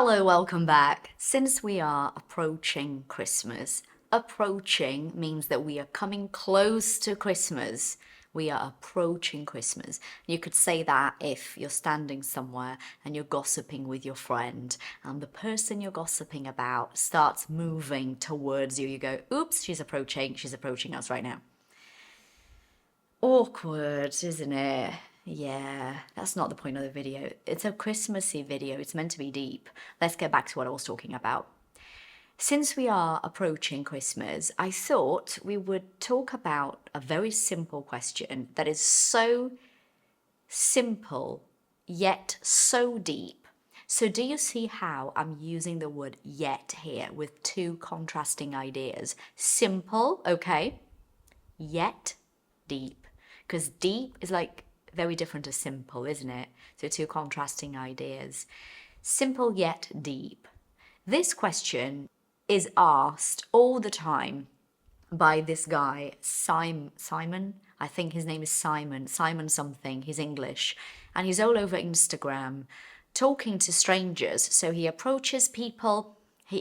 Hello, welcome back. Since we are approaching Christmas, approaching means that we are coming close to Christmas. We are approaching Christmas. You could say that if you're standing somewhere and you're gossiping with your friend, and the person you're gossiping about starts moving towards you. You go, oops, she's approaching us right now. Awkward, isn't it? Yeah, that's not the point of the video. It's a Christmassy video. It's meant to be deep. Let's get back to what I was talking about. Since we are approaching Christmas, I thought we would talk about a very simple question that is so simple yet so deep. So do you see how I'm using the word yet here with two contrasting ideas? Simple, okay, yet deep. Because deep is like very different to simple, isn't it? So two contrasting ideas. Simple yet deep. This question is asked all the time by this guy, Simon. I think his name is Simon something. He's English. And he's all over Instagram talking to strangers. So he approaches people. You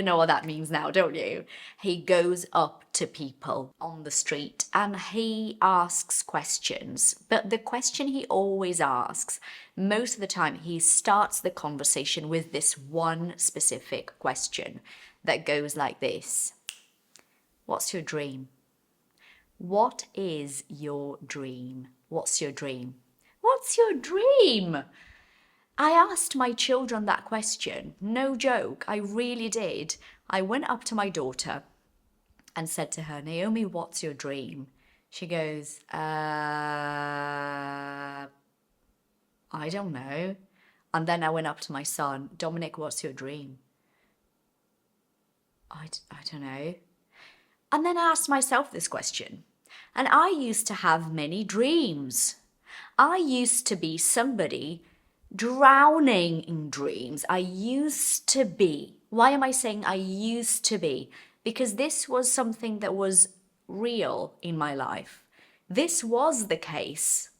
know what that means now, don't you? He goes up to people on the street and he asks questions. But the question he always asks, most of the time, he starts the conversation with this one specific question that goes like this. What's your dream? What is your dream? What's your dream? What's your dream? I asked my children that question. No joke, I really did. I went up to my daughter and said to her, Naomi, what's your dream? She goes, I don't know. And then I went up to my son, Dominic, what's your dream? I don't know. And then I asked myself this question. And I used to have many dreams. I used to be somebody drowning in dreams. I used to be. Why am I saying I used to be? Because this was something that was real in my life. This was the case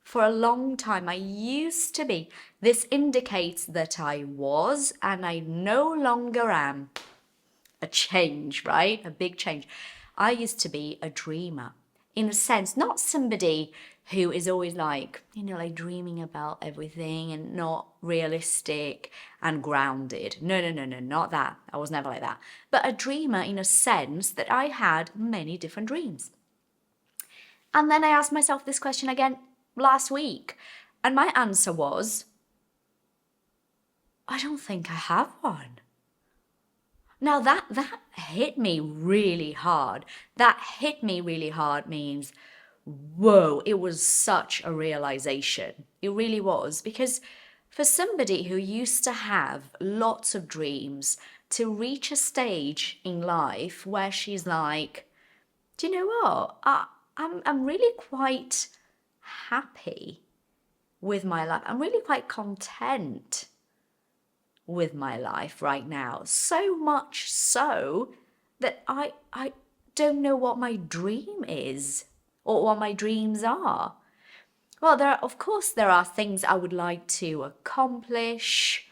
for a long time. I used to be. This indicates that I was and I no longer am. A change, right? A big change. I used to be a dreamer. In a sense, not somebody who is always like dreaming about everything and not realistic and grounded. No, not that. I was never like that. But a dreamer in a sense that I had many different dreams. And then I asked myself this question again last week. And my answer was, I don't think I have one. Now that hit me really hard. That hit me really hard means, whoa, it was such a realization. It really was. Because for somebody who used to have lots of dreams, to reach a stage in life where she's like, do you know what? I'm really quite happy with my life. I'm really quite content with my life right now. So much so that I don't know what my dream is or what my dreams are. Well, of course there are things I would like to accomplish,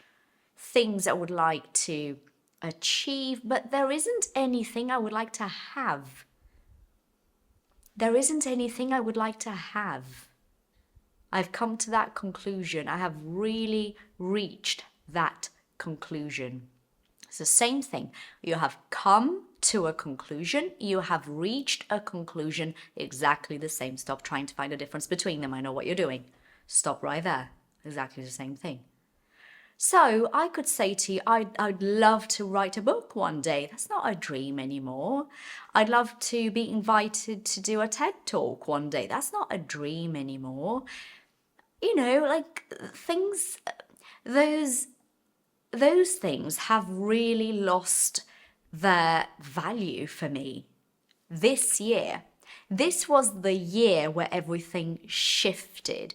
things I would like to achieve, but there isn't anything I would like to have. There isn't anything I would like to have. I've come to that conclusion. I have really reached that conclusion. It's the same thing. You have come to a conclusion. You have reached a conclusion. Exactly the same. Stop trying to find a difference between them. I know what you're doing. Stop right there. Exactly the same thing. So I could say to you, I'd love to write a book one day. That's not a dream anymore. I'd love to be invited to do a TED Talk one day. That's not a dream anymore. Things, those things have really lost their value for me this year. This was the year where everything shifted.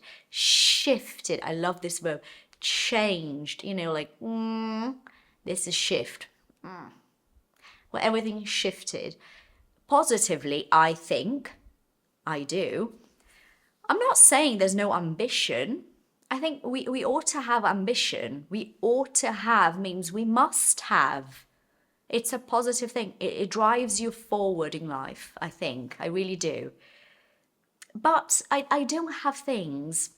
I love this verb. Changed. This is shift. Where everything shifted. Positively, I think. I do. I'm not saying there's no ambition. I think we ought to have ambition. We ought to have means we must have. It's a positive thing. It drives you forward in life, I think. I really do. But I don't have things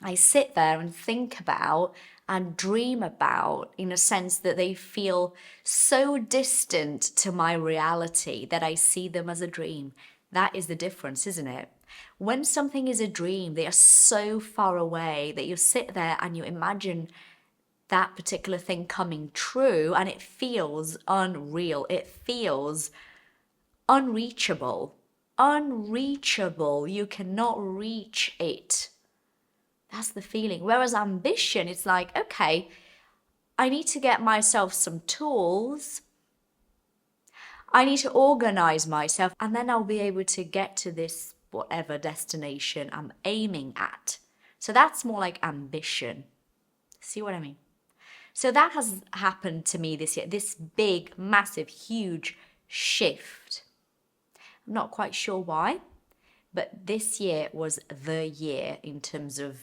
I sit there and think about and dream about in a sense that they feel so distant to my reality that I see them as a dream. That is the difference, isn't it? When something is a dream, they are so far away that you sit there and you imagine that particular thing coming true and it feels unreal. It feels unreachable. Unreachable. You cannot reach it. That's the feeling. Whereas ambition, it's like, okay, I need to get myself some tools. I need to organize myself, and then I'll be able to get to this whatever destination I'm aiming at. So that's more like ambition. See what I mean? So that has happened to me this year, this big, massive, huge shift. I'm not quite sure why, but this year was the year in terms of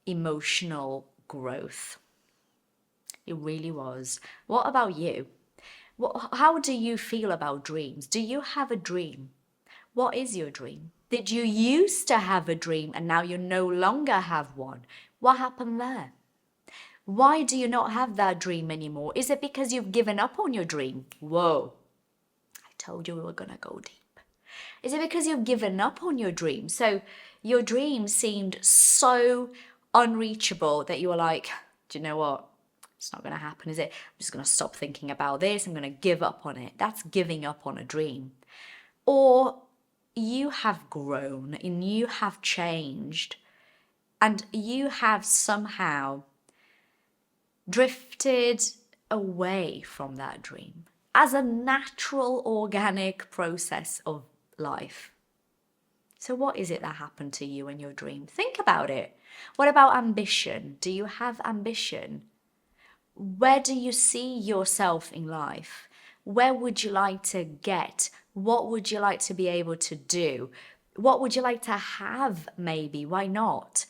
emotional growth. It really was. What about you? How do you feel about dreams? Do you have a dream? What is your dream? Did you used to have a dream and now you no longer have one? What happened there? Why do you not have that dream anymore? Is it because you've given up on your dream? Whoa, I told you we were going to go deep. Is it because you've given up on your dream? So your dream seemed so unreachable that you were like, do you know what? It's not going to happen, is it? I'm just going to stop thinking about this. I'm going to give up on it. That's giving up on a dream. Or you have grown and you have changed and you have somehow drifted away from that dream as a natural organic process of life. So what is it that happened to you in your dream? Think about it. What about ambition? Do you have ambition? Where do you see yourself in life? Where would you like to get? What would you like to be able to do? What would you like to have maybe? Why not?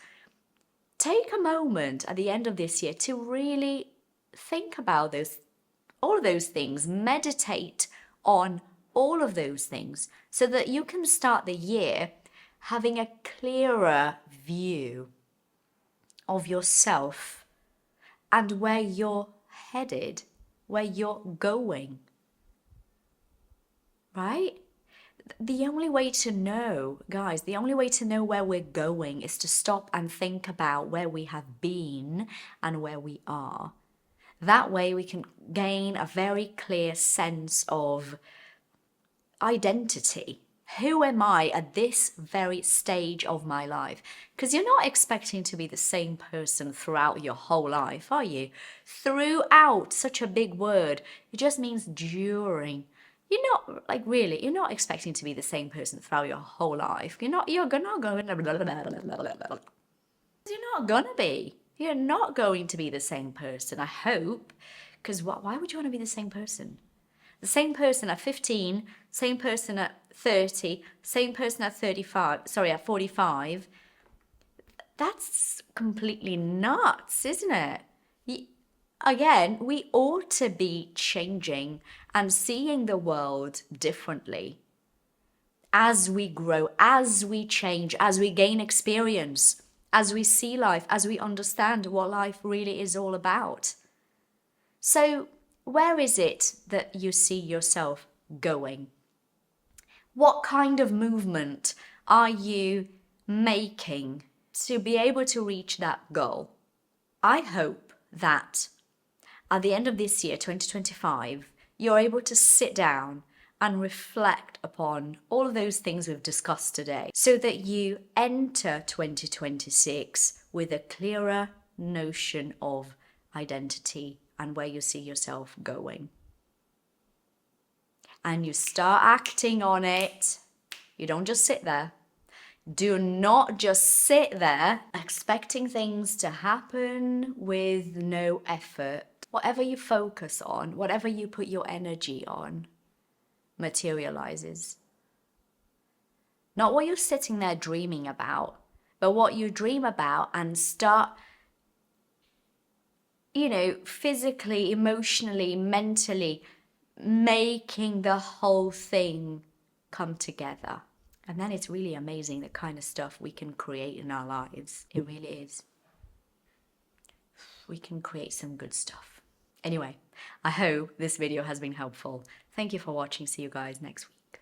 Take a moment at the end of this year to really think about all of those things, meditate on all of those things so that you can start the year having a clearer view of yourself and where you're headed, where you're going, right? The only way to know, guys, the only way to know where we're going is to stop and think about where we have been and where we are. That way we can gain a very clear sense of identity. Who am I at this very stage of my life? Because you're not expecting to be the same person throughout your whole life, are you? Throughout, such a big word. It just means during. You're not, like, really, you're not expecting to be the same person throughout your whole life. You're not going to be. You're not going to be the same person, I hope. Because why would you want to be the same person? The same person at 15, same person at 30, same person at 45. That's completely nuts, isn't it? Again, we ought to be changing and seeing the world differently as we grow, as we change, as we gain experience, as we see life, as we understand what life really is all about. So, where is it that you see yourself going? What kind of movement are you making to be able to reach that goal? I hope that at the end of this year, 2025, you're able to sit down and reflect upon all of those things we've discussed today so that you enter 2026 with a clearer notion of identity and where you see yourself going. And you start acting on it. You don't just sit there. Do not just sit there expecting things to happen with no effort. Whatever you focus on, whatever you put your energy on, materializes. Not what you're sitting there dreaming about. but what you dream about, and start, physically, emotionally, mentally making the whole thing come together. And then it's really amazing the kind of stuff we can create in our lives. It really is. We can create some good stuff. Anyway, I hope this video has been helpful. Thank you for watching. See you guys next week.